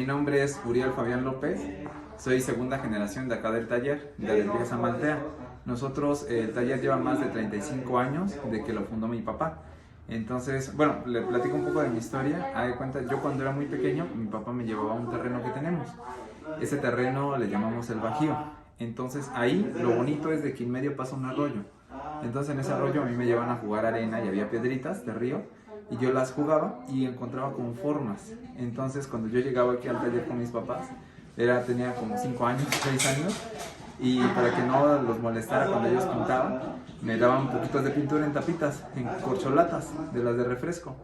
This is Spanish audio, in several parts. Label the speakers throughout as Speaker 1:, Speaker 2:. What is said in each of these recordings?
Speaker 1: Mi nombre es Uriel Fabián López, soy segunda generación de acá del taller, de Alegría Samaltea. Nosotros, el taller lleva más de 35 años de que lo fundó mi papá. Entonces, bueno, le platico un poco de mi historia. Haz de cuenta, yo cuando era muy pequeño, mi papá me llevaba a un terreno que tenemos. Ese terreno le llamamos el Bajío. Entonces ahí lo bonito es de que en medio pasa un arroyo. Entonces en ese arroyo a mí me llevaban a jugar arena y había piedritas de río y yo las jugaba y encontraba como formas. Entonces cuando yo llegaba aquí al taller con mis papás, tenía como 5 años, 6 años, y para que no los molestara cuando ellos pintaban, me daban poquitos de pintura en tapitas, en corcholatas, de las de refresco.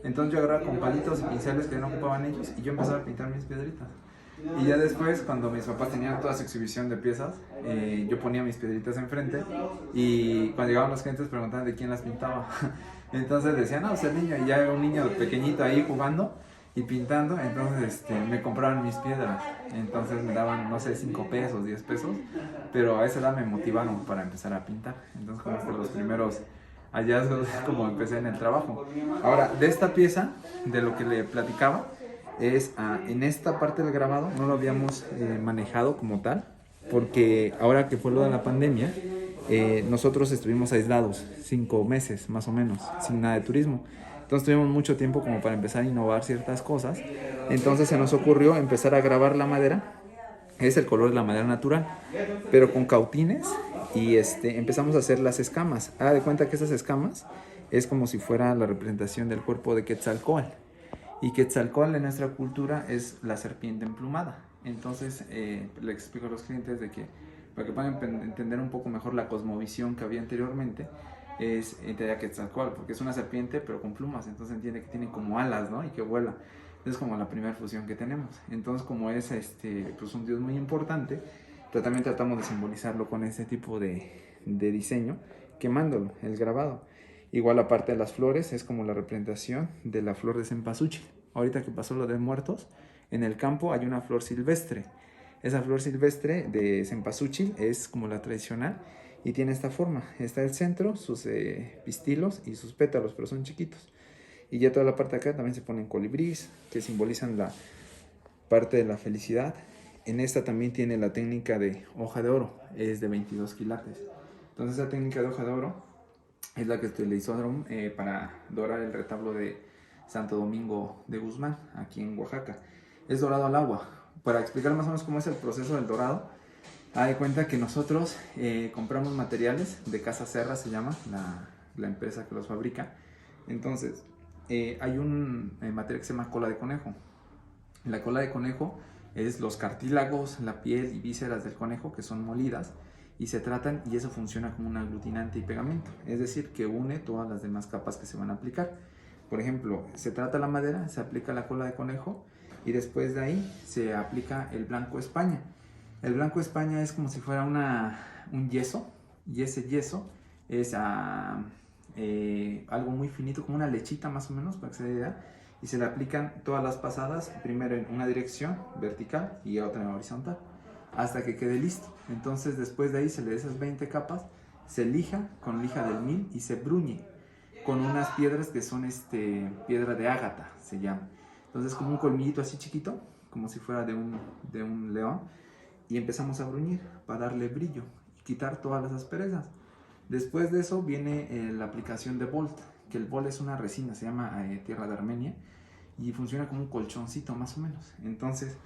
Speaker 1: Entonces yo agarraba con palitos y pinceles que no ocupaban ellos y yo empezaba a pintar mis piedritas. Y ya después, cuando mis papás tenían toda su exhibición de piezas, yo ponía mis piedritas enfrente y cuando llegaban los clientes preguntaban de quién las pintaba. Entonces decían, no, es el niño, y ya era un niño pequeñito ahí jugando y pintando, entonces me compraban mis piedras. Entonces me daban, no sé, 5 pesos, 10 pesos, pero a esa edad me motivaron para empezar a pintar. Entonces como fueron los primeros hallazgos, como empecé en el trabajo. Ahora, de esta pieza, de lo que le platicaba, en esta parte del grabado no lo habíamos manejado como tal, porque ahora que fue lo de la pandemia, nosotros estuvimos aislados 5 meses más o menos, sin nada de turismo. Entonces tuvimos mucho tiempo como para empezar a innovar ciertas cosas. Entonces se nos ocurrió empezar a grabar la madera. Es el color de la madera natural, pero con cautines, y empezamos a hacer las escamas. Haga de cuenta que esas escamas es como si fuera la representación del cuerpo de Quetzalcóatl. Y Quetzalcóatl en nuestra cultura es la serpiente emplumada. Entonces le explico a los clientes de que para que puedan entender un poco mejor la cosmovisión que había anteriormente, es entender a Quetzalcóatl, porque es una serpiente pero con plumas, entonces entiende que tiene como alas, ¿no? Y que vuela. Es como la primera fusión que tenemos. Entonces, como es pues un dios muy importante, pero también tratamos de simbolizarlo con ese tipo de diseño, quemándolo, el grabado. Igual la parte de las flores es como la representación de la flor de cempasúchil. Ahorita que pasó lo de muertos, en el campo hay una flor silvestre. Esa flor silvestre de cempasúchil es como la tradicional y tiene esta forma. Está el centro, sus pistilos y sus pétalos, pero son chiquitos. Y ya toda la parte de acá también se ponen colibríes que simbolizan la parte de la felicidad. En esta también tiene la técnica de hoja de oro, es de 22 quilates. Entonces esa técnica de hoja de oro es la que utilizó para dorar el retablo de Santo Domingo de Guzmán, aquí en Oaxaca. Es dorado al agua. Para explicar más o menos cómo es el proceso del dorado, haz de cuenta que nosotros compramos materiales de Casa Serra, se llama la empresa que los fabrica. Entonces, hay un material que se llama cola de conejo. La cola de conejo es los cartílagos, la piel y vísceras del conejo que son molidas y se tratan, y eso funciona como un aglutinante y pegamento, es decir, que une todas las demás capas que se van a aplicar. Por ejemplo, se trata la madera, se aplica la cola de conejo y después de ahí se aplica el blanco España. El blanco España es como si fuera un yeso, y ese yeso es algo muy finito, como una lechita más o menos, para que se dé idea, y se le aplican todas las pasadas, primero en una dirección vertical y otra en horizontal, hasta que quede listo. Entonces después de ahí se le da esas 20 capas, se lija con lija del mil y se bruñe con unas piedras que son piedra de ágata, se llama. Entonces como un colmillito así chiquito, como si fuera de un león, y empezamos a bruñir para darle brillo y quitar todas las asperezas. Después de eso viene la aplicación de Volt, que el Volt es una resina, se llama tierra de Armenia, y funciona como un colchoncito más o menos. Entonces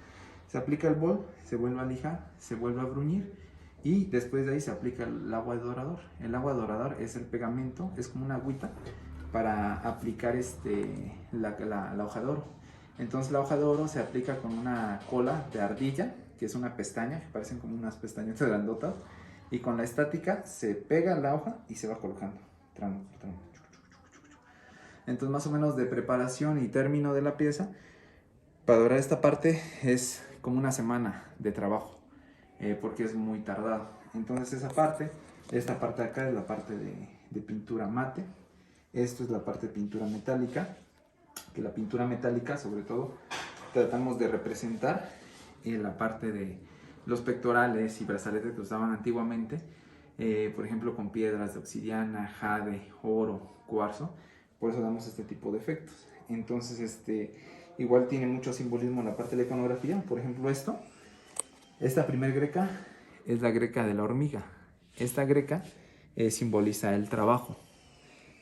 Speaker 1: se aplica el Volt, se vuelve a lijar, se vuelve a bruñir y después de ahí se aplica el agua de dorador. El agua de dorador es el pegamento, es como una agüita para aplicar la hoja de oro. Entonces la hoja de oro se aplica con una cola de ardilla, que es una pestaña, que parecen como unas pestañitas grandotas, y con la estática se pega la hoja y se va colocando tramo por tramo. Entonces más o menos de preparación y término de la pieza, para dorar esta parte es como una semana de trabajo, porque es muy tardado. Entonces esta parte de acá es la parte de pintura mate, esto es la parte de pintura metálica, que la pintura metálica sobre todo tratamos de representar en la parte de los pectorales y brazaletes que usaban antiguamente, por ejemplo con piedras de obsidiana, jade, oro, cuarzo. Por eso damos este tipo de efectos. Entonces igual tiene mucho simbolismo en la parte de la iconografía. Por ejemplo, esta primer greca es la greca de la hormiga. Esta greca simboliza el trabajo.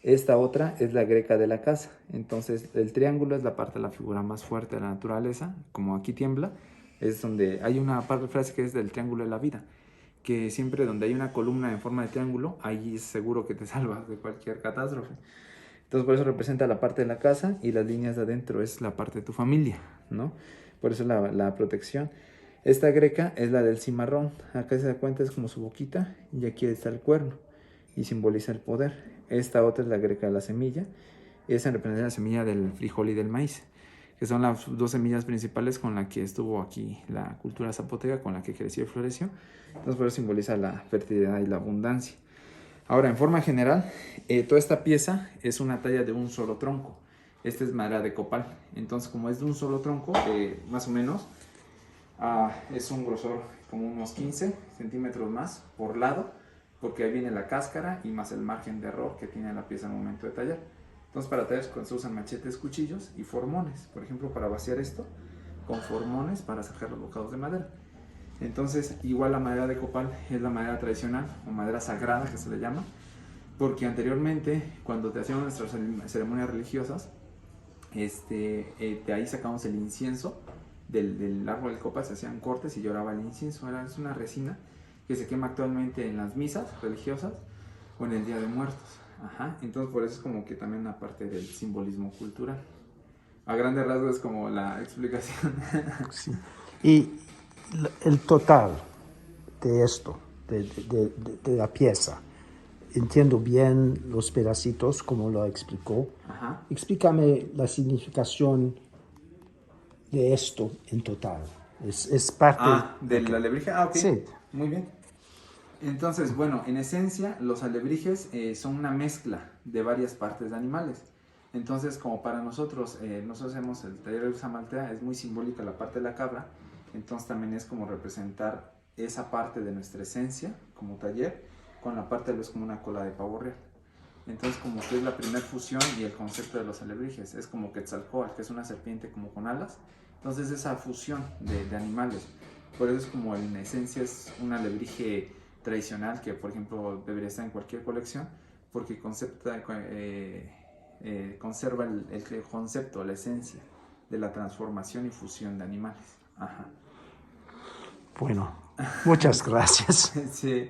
Speaker 1: Esta otra es la greca de la casa. Entonces el triángulo es la parte de la figura más fuerte de la naturaleza. Como aquí tiembla, es donde hay una frase que es del triángulo de la vida, que siempre donde hay una columna en forma de triángulo, ahí es seguro que te salvas de cualquier catástrofe. Entonces por eso representa la parte de la casa, y las líneas de adentro es la parte de tu familia, ¿no? Por eso la protección. Esta greca es la del cimarrón. Acá se da cuenta, es como su boquita, y aquí está el cuerno y simboliza el poder. Esta otra es la greca de la semilla. Esa representa la semilla del frijol y del maíz, que son las dos semillas principales con las que estuvo aquí la cultura zapoteca, con la que creció y floreció. Entonces por eso simboliza la fertilidad y la abundancia. Ahora, en forma general, toda esta pieza es una talla de un solo tronco. Esta es madera de copal. Entonces, como es de un solo tronco, más o menos, es un grosor como unos 15 centímetros más por lado, porque ahí viene la cáscara y más el margen de error que tiene la pieza al momento de tallar. Entonces, para tallar se usan machetes, cuchillos y formones. Por ejemplo, para vaciar esto, con formones para sacar los bocados de madera. Entonces, igual la madera de copal es la madera tradicional o madera sagrada que se le llama, porque anteriormente, cuando te hacían nuestras ceremonias religiosas, de ahí sacamos el incienso del árbol del copal, se hacían cortes y lloraba el incienso. Es una resina que se quema actualmente en las misas religiosas o en el Día de Muertos. Ajá. Entonces, por eso es como que también una parte del simbolismo cultural. A grandes rasgos es como la explicación.
Speaker 2: Sí. Y el total de esto, de la pieza, entiendo bien los pedacitos como lo explicó.
Speaker 1: Ajá.
Speaker 2: Explícame la significación de esto en total. Es parte...
Speaker 1: ¿De la alebrije? Ok.
Speaker 2: Sí.
Speaker 1: Muy bien. Entonces, bueno, en esencia, los alebrijes son una mezcla de varias partes de animales. Entonces, como para nosotros, nosotros hacemos el taller de Usamaltea, es muy simbólica la parte de la cabra. Entonces también es como representar esa parte de nuestra esencia como taller, con la parte de es como una cola de pavo real. Entonces, como que es la primera fusión y el concepto de los alebrijes, es como Quetzalcóatl, que es una serpiente como con alas. Entonces, esa fusión de animales. Por eso es como en esencia es un alebrije tradicional que, por ejemplo, debería estar en cualquier colección, porque conserva el concepto, la esencia de la transformación y fusión de animales. Ajá.
Speaker 2: Bueno, muchas gracias.
Speaker 1: Sí.